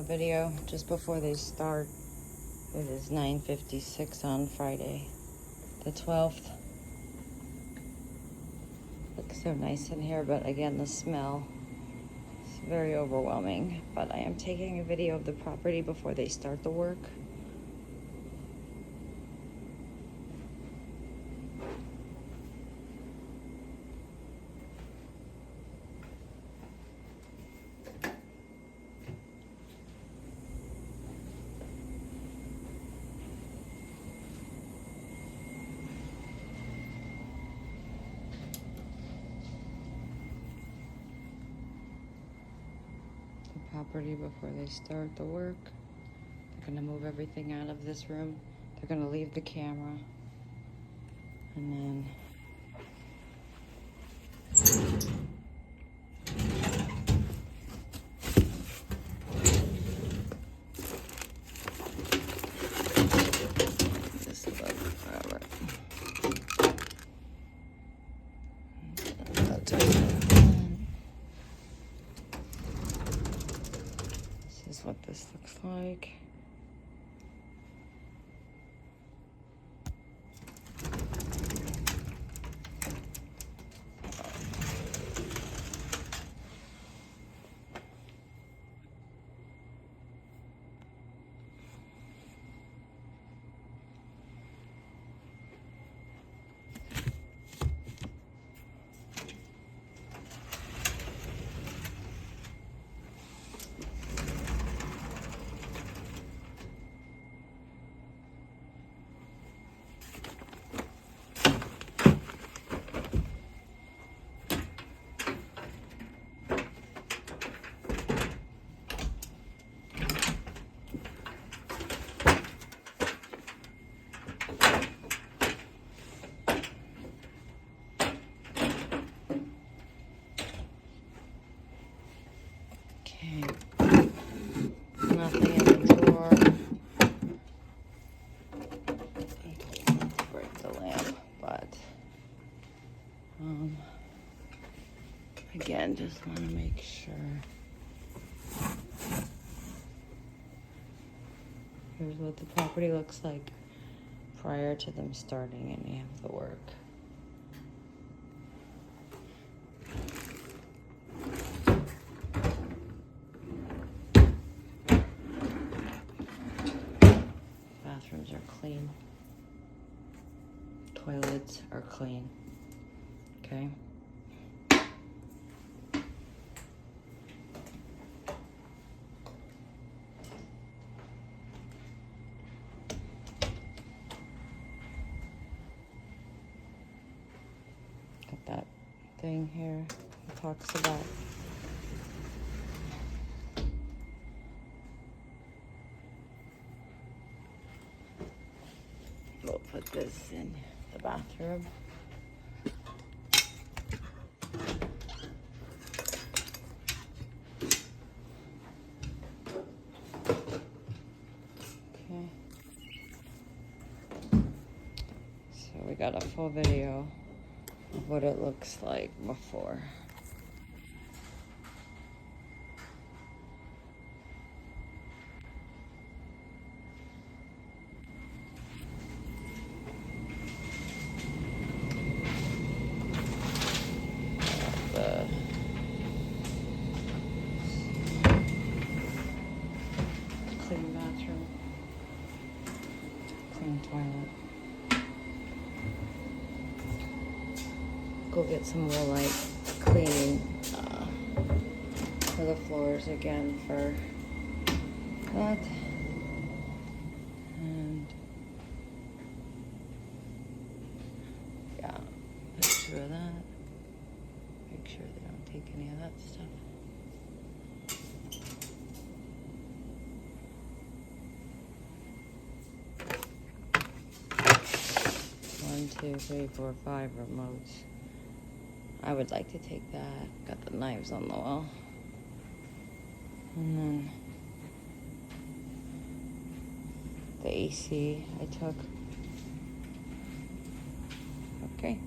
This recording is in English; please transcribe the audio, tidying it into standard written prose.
video just before they start. It is 9:56 on Friday, the 12th. Looks so nice in here, but again, the smell is very overwhelming. But I am taking a video of the property before they start the work. Property before they start the work. They're gonna move everything out of this room. They're gonna leave the camera. And then this is forever. This is what this looks like. Nothing in the drawer. Break the lamp, but again, just want to make sure. Here's what the property looks like prior to them starting any of the work. Bathrooms are clean. Toilets are clean. Okay. Got that thing here that talks about we'll put this in the bathroom. Okay. So we got a full video of what it looks like before. Clean bathroom, clean toilet. Go get some more like cleaning for the floors again for that. And yeah, picture of that. Make sure they don't take any of that stuff. 1, 2, 3, 4, 5 remotes. I would like to take that. Got the knives on the wall. And then the AC I took. Okay.